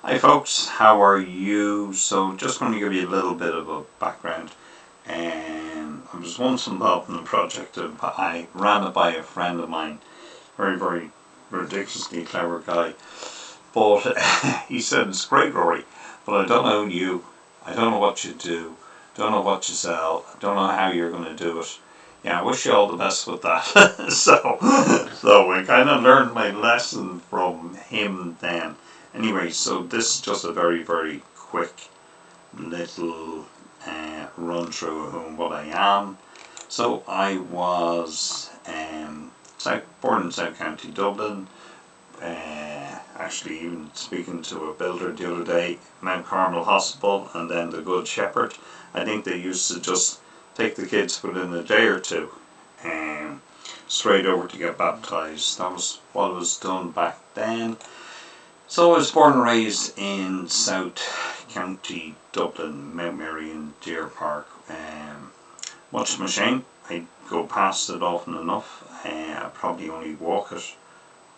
Hi folks, how are you? So just going to give you a little bit of a background. I was once involved in a project. I ran it by a friend of mine, very ridiculously clever guy. But he said, "It's great, Rory, but I don't know you. I don't know what you do. Don't know what you sell. Don't know how you're going to do it. Yeah, I wish you all the best with that." so I kind of learned my lesson from him then. Anyway, so this is just a very quick little run through of what I am. So I was born in South County Dublin. Actually, even speaking to a builder the other day, Mount Carmel Hospital and then the Good Shepherd. I think they used to just take the kids within a day or two straight over to get baptised. That was what was done back then. So I was born and raised in South County Dublin, Mount Mary and Deer Park. Much to my shame, I go past it often enough. I probably only walk it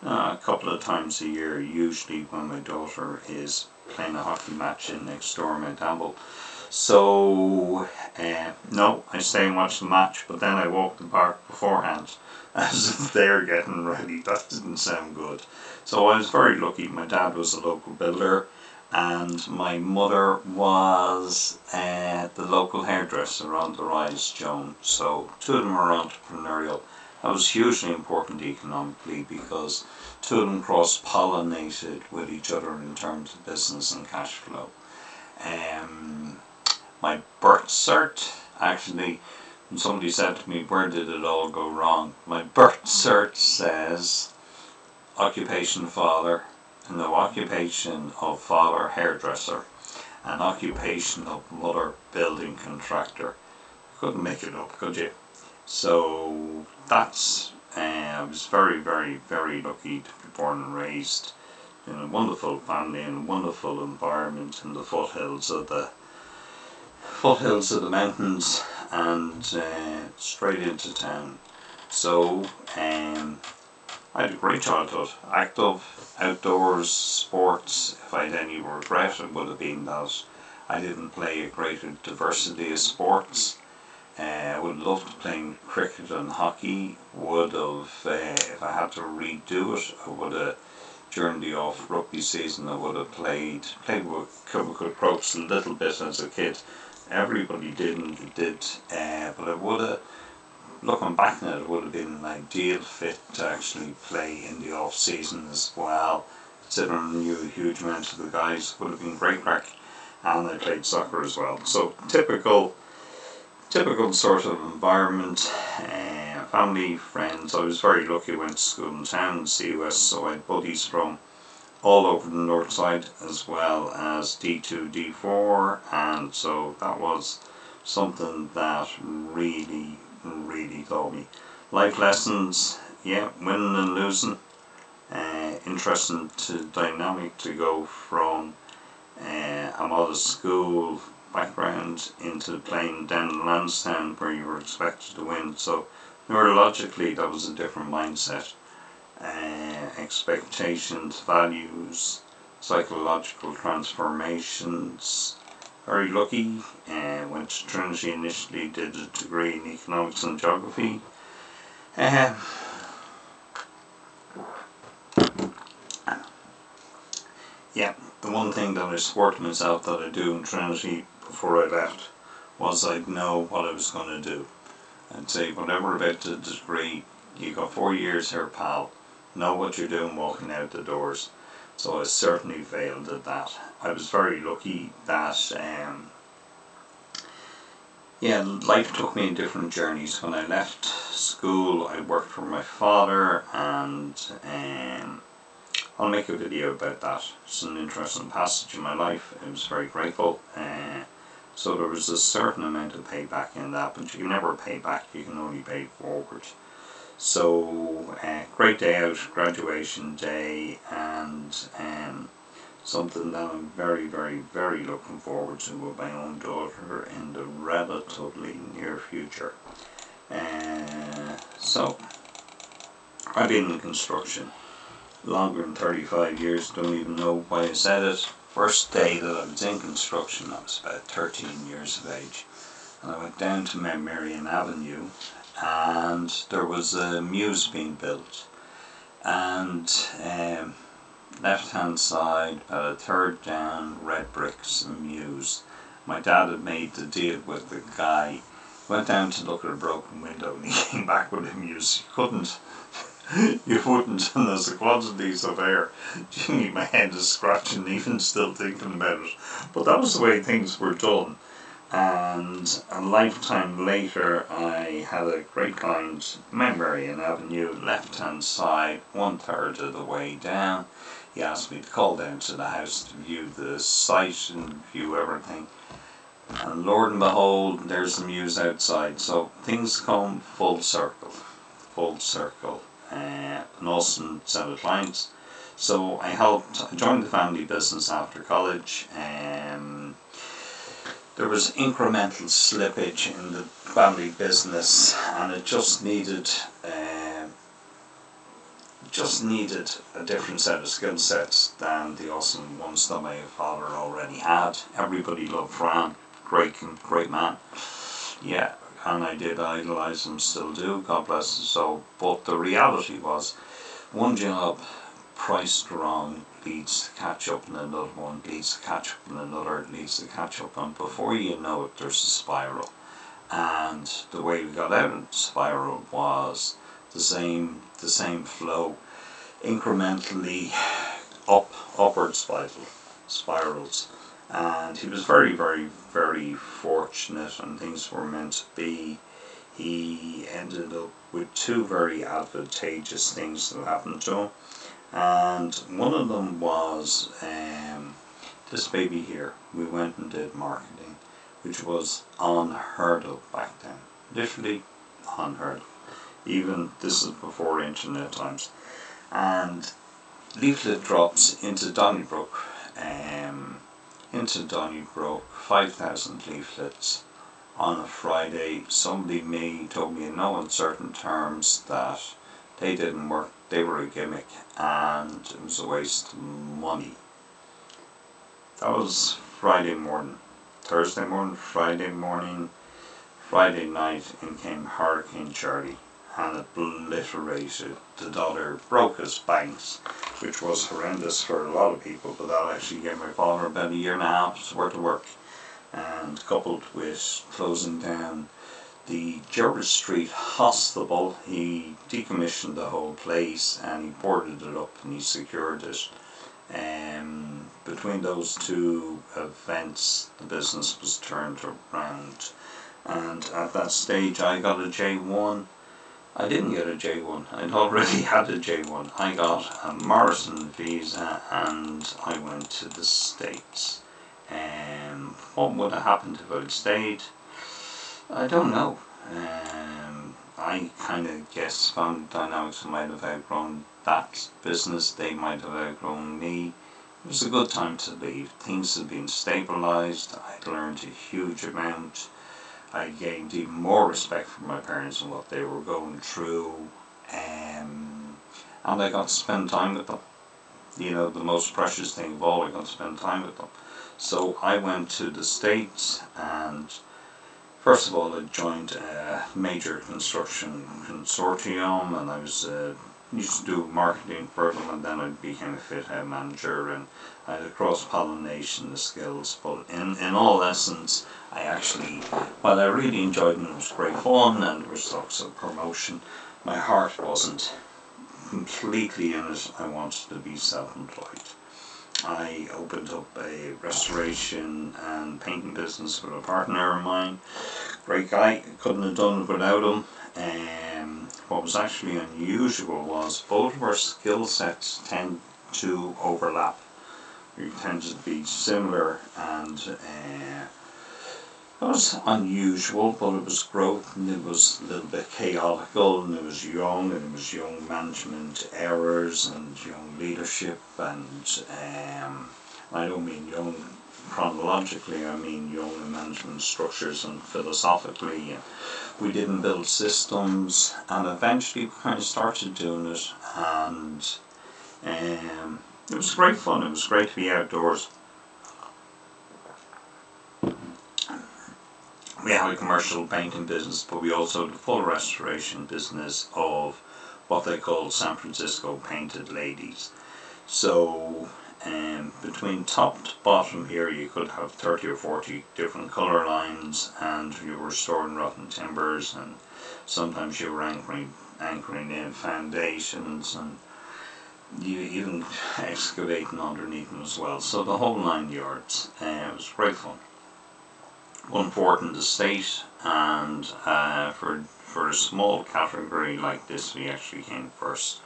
a couple of times a year, usually when my daughter is playing a hockey match in next door, Mount Amble. So, no, I stay and watch the match, but then I walk the park beforehand as if they're getting ready. That didn't sound good. So I was very lucky. My dad was a local builder and my mother was the local hairdresser on the Rise, Joan. So two of them were entrepreneurial. That was hugely important economically because two of them cross-pollinated with each other in terms of business and cash flow. My birth cert, actually, when somebody said to me, "Where did it all go wrong?" My birth cert says occupation father, no, occupation of father hairdresser, and occupation of mother building contractor. Couldn't make it up, could you? So that's, I was very lucky to be born and raised in a wonderful family and a wonderful environment in the foothills of the mountains and straight into town. So I had a great childhood, active, outdoors, sports. If I had any regret, it would have been that I didn't play a greater diversity of sports. I would have loved playing cricket and hockey. Would have, if I had to redo it, I would have, during the off rugby season, I would have played with Cook Crokes a little bit as a kid. Everybody did, but I would have, looking back at it, would have been an ideal fit to actually play in the off season as well. Considering I knew a huge amount of the guys, would have been great crack, and I played soccer as well. So typical sort of environment, family, friends. I was very lucky. I went to school in town, CUS, so I had buddies from all over the north side as well as D2, D4, and so that was something that really taught me life lessons. Yeah, winning and losing. Interesting dynamic to go from a modest school background into playing down in Lansdowne where you were expected to win. So neurologically that was a different mindset. Expectations, values, psychological transformations. Very lucky. Went to Trinity initially, did a degree in economics and geography. Yeah, the one thing that I swore to myself that I'd do in Trinity before I left was I'd know what I was going to do. I'd say, whatever about the degree, you got 4 years here, pal. Know what you're doing walking out the doors. So I certainly failed at that. I was very lucky that life took me in different journeys. When I left school, I worked for my father, and I'll make a video about that. It's an interesting passage in my life. I was very grateful. So there was a certain amount of payback in that, but you can never pay back, you can only pay forward. So great day out, graduation day, and something that I'm very looking forward to with my own daughter in the relatively near future. So I've been in construction longer than 35 years, don't even know why I said it. first day that I was in construction, I was about 13 years of age, and I went down to Mount Marion Avenue, and there was a mews being built, and left hand side, about a third down, red bricks and mews. My dad had made the deal with the guy, went down to look at a broken window, and he came back with a mews. You wouldn't, and as a quantity surveyor, gee, my head is scratching even still thinking about it. But that was the way things were done. And a lifetime later, I had a great client, Mount Marion Avenue, left hand side, 1/3 of the way down. He asked me to call down to the house to view the site and view everything. And Lord and behold, there's the mews outside. So things come full circle. An awesome set of clients. So I joined the family business after college. There was incremental slippage in the family business, and it just needed a different set of skill sets than the awesome ones that my father already had. Everybody loved Fran, great man. Yeah, and I did idolise him, still do, God bless his soul. But the reality was, one job priced wrong leads to catch up, and another one leads to catch up, and another leads to catch up, and before you know it, there's a spiral. And the way we got out of the spiral was the same flow, incrementally upward spirals. And he was very, very, very fortunate, and things were meant to be. He ended up with two very advantageous things that happened to him, and one of them was this baby here. We went and did marketing, which was unheard of back then, literally unheard of. Even this is before internet times. And leaflet drops into Donnybrook, 5,000 leaflets on a Friday. Somebody told me in no uncertain terms that they didn't work, they were a gimmick, and it was a waste of money. That was Friday morning. Thursday morning, Friday morning, Friday night, in came Hurricane Charlie and obliterated the dollar, broke his banks, which was horrendous for a lot of people, but that actually gave my father about a year and a half's worth of work. And coupled with closing down the Gerrard Street Hospital, he decommissioned the whole place and he boarded it up and he secured it. Between those two events, the business was turned around, and at that stage I got a J1. I didn't get a J1, I'd already had a J1. I got a Morrison visa and I went to the States. What would have happened if I'd stayed? I don't know. I kind of guess family dynamics might have outgrown that business, they might have outgrown me. It was a good time to leave. Things had been stabilised, I'd learned a huge amount. I gained even more respect for my parents and what they were going through, and I got to spend time with them. You know, the most precious thing of all, I got to spend time with them. So I went to the States, and first of all I joined a major construction consortium, and I was used to do marketing for them, and then I became a fit out manager, and I had a cross-pollination of skills. But in all essence, I actually, while I really enjoyed it, it was great fun, and there was talks of promotion, my heart wasn't completely in it. I wanted to be self-employed. I opened up a restoration and painting business with a partner of mine. Great guy, couldn't have done it without him. What was actually unusual was both of our skill sets tend to overlap. We tended to be similar, and it was unusual, but it was growth, and it was a little bit chaotical, and it was young management errors and young leadership, and I don't mean young chronologically, I mean young in management structures and philosophically. We didn't build systems, and eventually we kind of started doing it, and it was great fun. It was great to be outdoors. We have a commercial painting business, but we also have the full restoration business of what they call San Francisco painted ladies. So between top to bottom here you could have 30 or 40 different colour lines, and you were storing rotten timbers, and sometimes you were anchoring in foundations, and you even excavating underneath them as well. So the whole 9 yards. It was great fun. One important estate, and for a small category like this we actually came first.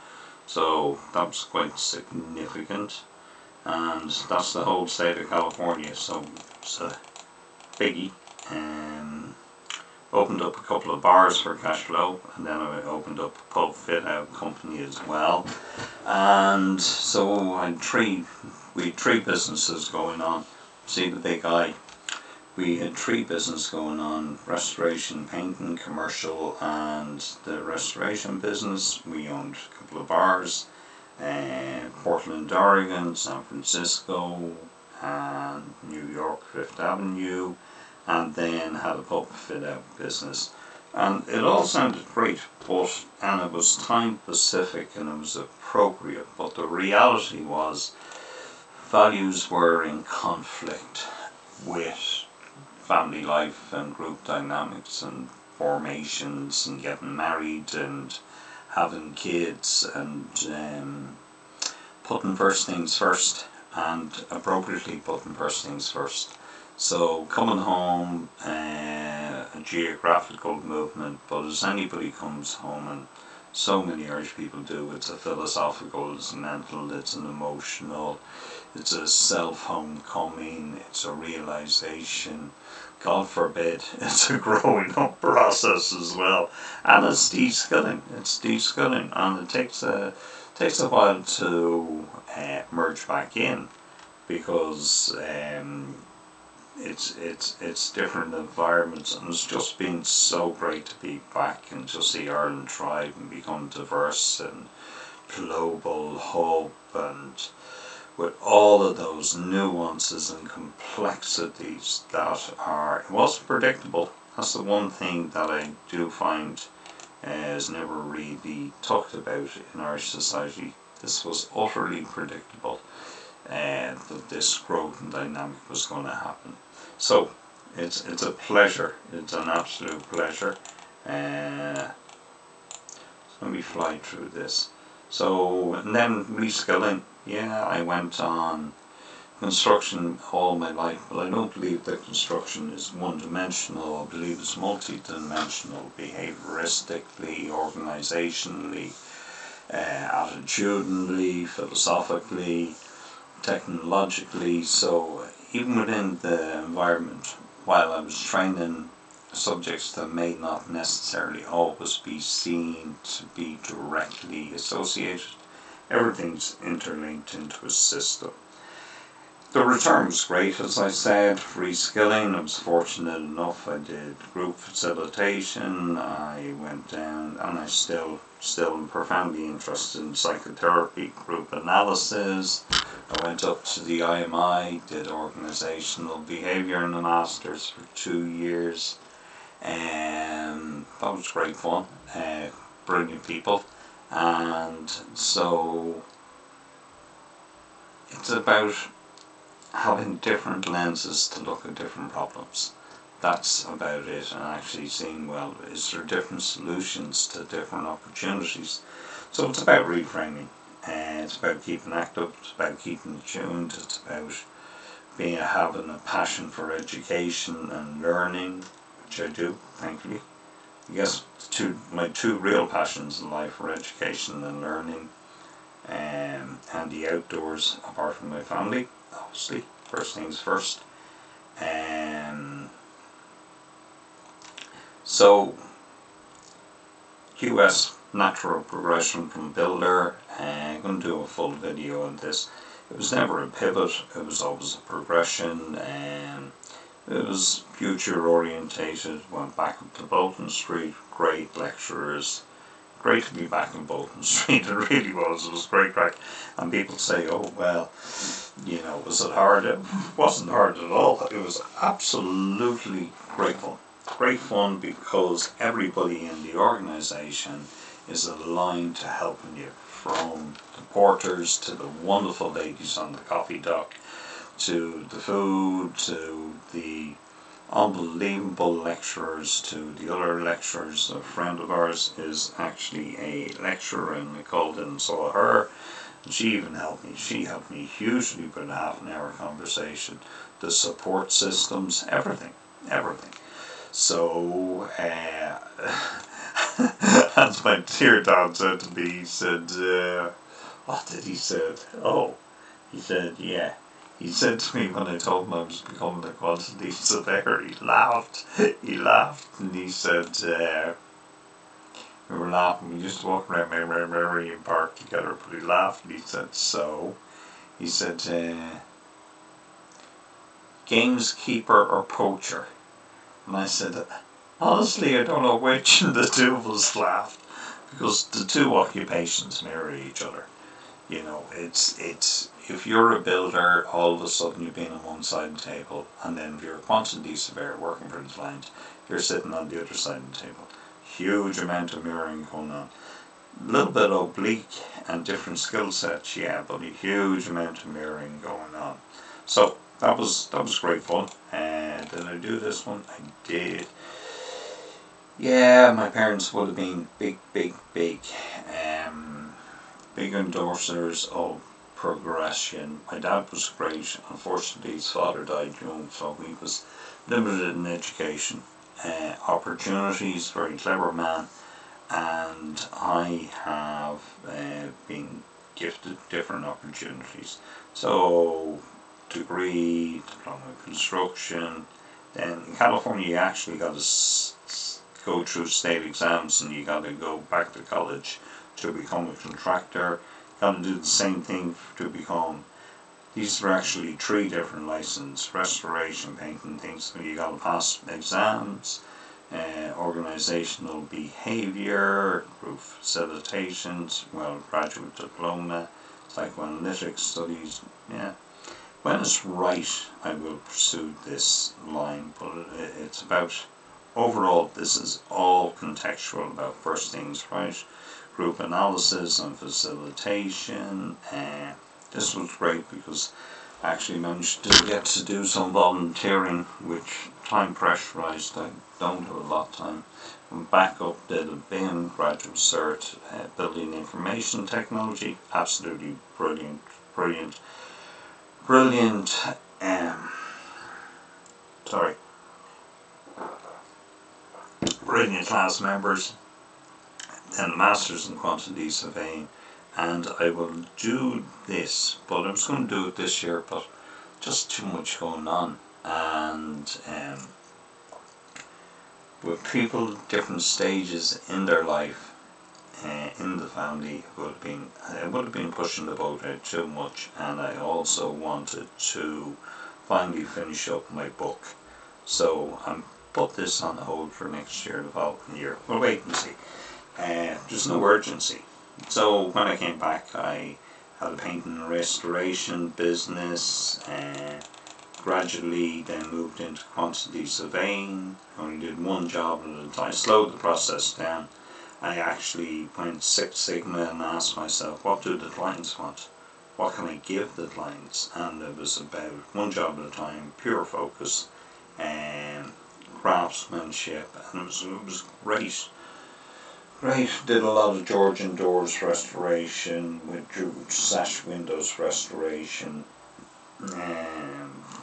So that was quite significant, and that's the whole state of California, so it's a biggie. Opened up a couple of bars for cash flow, and then I opened up a pub fit out company as well. And so we had three businesses going on. See the big eye? We had three businesses going on: restoration, painting, commercial, and the restoration business. We owned a couple of bars, Portland, Oregon, San Francisco, and New York, Fifth Avenue, and then had a pub fit out business. And it all sounded great, and it was time specific and it was appropriate, but the reality was values were in conflict with family life and group dynamics and formations and getting married and having kids and putting first things first, and appropriately putting first things first. So coming home, a geographical movement, but as anybody comes home, and so many Irish people do, it's a philosophical, it's mental, it's an emotional, it's a self-homecoming, it's a realisation, God forbid, it's a growing up process as well, and it's de-skilling, and it takes a while to merge back in, because it's different environments, and it's just been so great to be back and to see Ireland thrive and become diverse and global hub, and with all of those nuances and complexities that it wasn't predictable. That's the one thing that I do find is never really talked about in Irish society. This was utterly predictable, that this growth and dynamic was going to happen. So it's a pleasure. It's an absolute pleasure. Let me fly through this. So, and then reskilling. Yeah, I went on construction all my life, but I don't believe that construction is one-dimensional. I believe it's multi-dimensional, behavioristically, organisationally, attitudinally, philosophically, technologically. So even within the environment, while I was training subjects that may not necessarily always be seen to be directly associated, everything's interlinked into a system. The return was great, as I said. Reskilling, I was fortunate enough, I did group facilitation, I went down, and I still am profoundly interested in psychotherapy, group analysis. I went up to the IMI, did organisational behaviour in the Masters for 2 years. That was great fun, brilliant people, and so it's about having different lenses to look at different problems. That's about it, and actually seeing, well, is there different solutions to different opportunities? So it's about reframing, it's about keeping active, it's about keeping tuned, it's about having a passion for education and learning, which I do, thankfully. I guess my two real passions in life are education and learning, and the outdoors, apart from my family, obviously, first things first. So, QS, natural progression from builder, I'm going to do a full video on this. It was never a pivot, it was always a progression, it was future orientated. Went back up to Bolton Street, great lecturers, great to be back in Bolton Street. It really was. It was great crack. And people say, oh well, you know, was it hard? It wasn't hard at all. It was absolutely great fun. great fun because everybody in the organisation is aligned to helping you, from the porters to the wonderful ladies on the coffee dock, to the food, to the unbelievable lecturers, to the other lecturers. A friend of ours is actually a lecturer, and I called in and saw her, and she even helped me. She helped me hugely with a half an hour conversation. The support systems, everything. So, as my dear dad said to me, he said, what did he say? Oh, he said, yeah. He said to me when I told him I was becoming a quantity surveyor, he laughed, and he said, we were laughing, we used to walk around Marion Park together, but he laughed, and he said, so, he said, gameskeeper or poacher? And I said, honestly, I don't know which, and the two of us laughed, because the two occupations mirror each other. You know, it's if you're a builder, all of a sudden you've been on one side of the table, and then if you're a quantity surveyor working for the client, you're sitting on the other side of the table. Huge amount of mirroring going on. A little bit oblique and different skill sets, yeah, but a huge amount of mirroring going on. So that was great fun. Did I do this one? I did. Yeah, my parents would have been big endorsers of progression. My dad was great. Unfortunately, his father died young, so he was limited in education. Opportunities, very clever man, and I have been gifted different opportunities. So, degree, diploma in construction. Then in California, you actually got to go through state exams, and you got to go back to college to become a contractor. Got to do the same thing to become. These are actually 3 different licenses: restoration, painting, things. So you got to pass exams, organizational behavior, group facilitations, graduate diploma, psychoanalytic studies. Yeah. When it's right, I will pursue this line, but it's about, overall, this is all contextual about first things right, group analysis and facilitation. This was great because I actually managed to get to do some volunteering, which time pressurized. I don't have a lot of time. Went back up, did a BIM graduate cert, building information technology. Absolutely brilliant. Brilliant class members. Then a master's in quantity surveying, and I will do this, but I was going to do it this year, but just too much going on, and with people at different stages in their life, in the family, I would have been pushing the boat out too much, and I also wanted to finally finish up my book, so I'm put this on hold for next year, the following year. We'll wait and see. There's no urgency. So when I came back, I had a painting and restoration business, gradually then moved into quantity surveying. I only did one job at a time, slowed the process down. I actually went Six Sigma and asked myself, what do the clients want? What can I give the clients? And it was about one job at a time, pure focus, craftsmanship, and it was great. Did a lot of Georgian doors restoration, with sash windows restoration,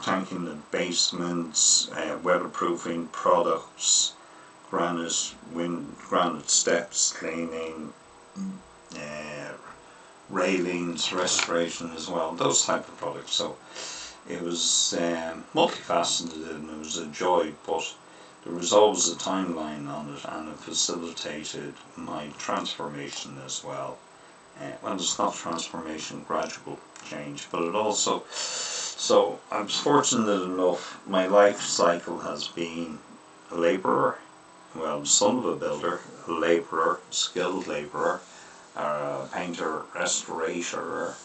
tanking the basements, weatherproofing products, granite steps cleaning, railings restoration as well, those type of products. So it was multifaceted, and it was a joy, but there was always a timeline on it, and it facilitated my transformation as well. It's not transformation, gradual change, but it also, so I was fortunate enough, my life cycle has been a labourer, son of a builder, a labourer, skilled labourer, a painter, restorator,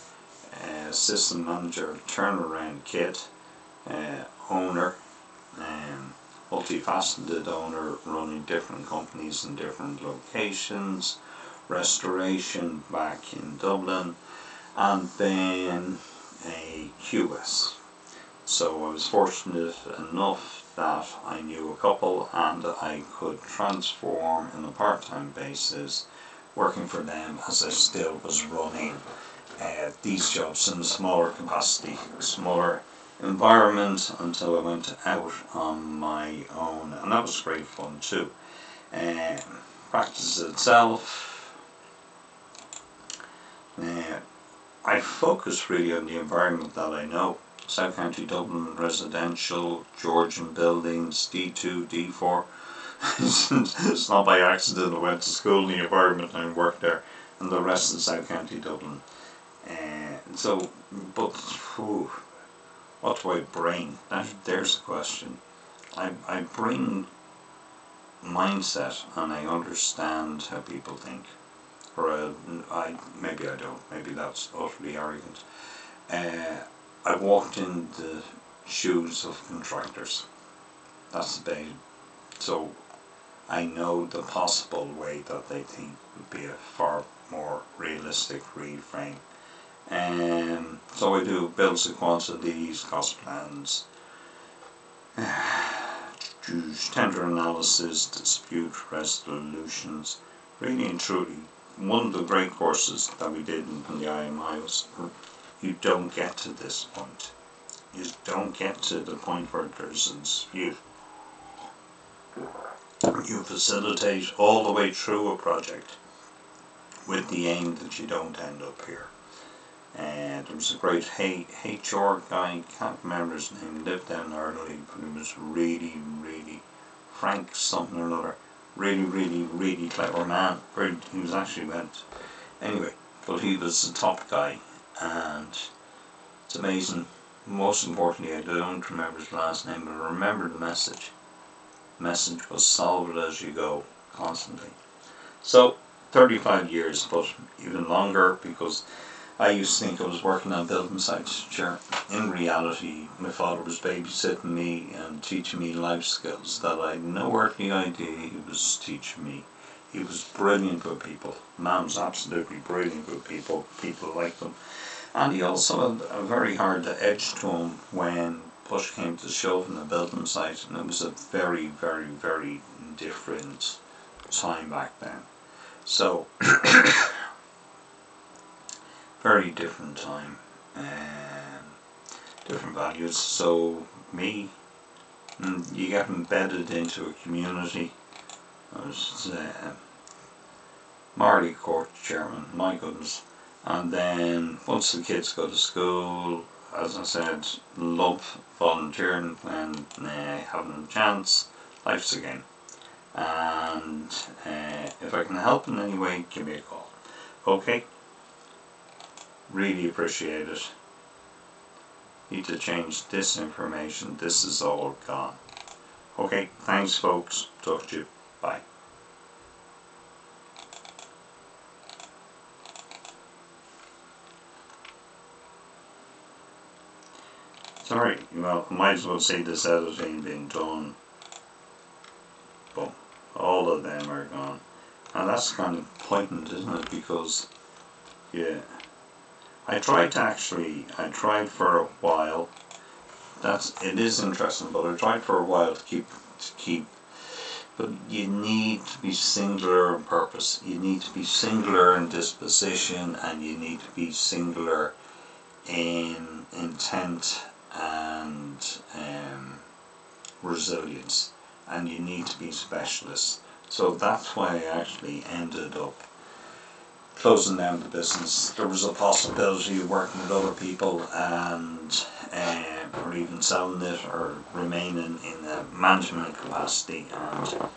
assistant manager, turnaround kit, owner, multifaceted owner running different companies in different locations, restoration back in Dublin, and then a QS. So I was fortunate enough that I knew a couple and I could transform on a part-time basis working for them as I still was running these jobs in a smaller capacity, smaller environment, until I went out on my own, and that was great fun too. Practice itself, I focus really on the environment that I know. South County Dublin residential, Georgian buildings, D2, D4. It's not by accident I went to school in the environment and worked there, and the rest is South County Dublin. But what do I bring? There's the question. I bring mindset, and I understand how people think. Or maybe I don't. Maybe that's utterly arrogant. I walked in the shoes of contractors. That's the bait. So I know the possible way that they think would be a far more realistic reframe. So I do builds and quantities, cost plans, tender analysis, dispute resolutions. Really and truly, one of the great courses that we did in the IMI was, you don't get to this point. You don't get to the point where there's a dispute. You facilitate all the way through a project with the aim that you don't end up here. And there was a great HR guy, can't remember his name, lived down in Ireland, but he was really, really Frank something or another. Really, really, really clever man. He was actually went anyway, but he was the top guy, and it's amazing. Most importantly, I don't remember his last name, but I remember the message. The message was solve it as you go, constantly. So 35 years, but even longer, because I used to think I was working on building sites. Sure, in reality, my father was babysitting me and teaching me life skills that I had no earthly idea he was teaching me. He was brilliant with people. Man was absolutely brilliant with people. People liked him. And he also had a very hard edge to him when push came to shove in the building site, and it was a very, very, very different time back then. So very different time, different values. So you get embedded into a community. I was Marley Court chairman, my goodness. And then once the kids go to school, as I said, love volunteering when having a chance. Life's a game. And if I can help in any way, give me a call. Okay? Really appreciate it. Need to change this information. This is all gone. Okay, thanks folks. Talk to you. Bye. Sorry, well, I might as well say this editing being done. Boom. All of them are gone. And that's kind of poignant, isn't it? Because, yeah. I tried for a while. It is interesting, but I tried for a while to keep. But you need to be singular in purpose. You need to be singular in disposition, and you need to be singular in intent and resilience. And you need to be specialist. So that's why I actually ended up closing down the business. There was a possibility of working with other people and or even selling it or remaining in a management capacity, and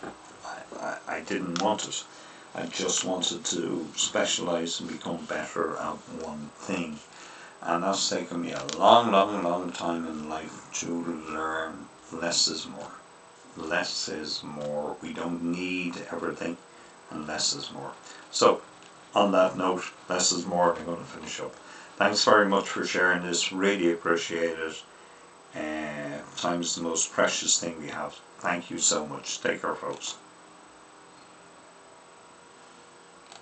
I didn't want it. I just wanted to specialise and become better at one thing, and that's taken me a long time in life to learn less is more. Less is more. We don't need everything, and less is more. So on that note, less is more. I'm going to finish up. Thanks very much for sharing this. Really appreciate it. time is the most precious thing we have. Thank you so much. Take care, folks.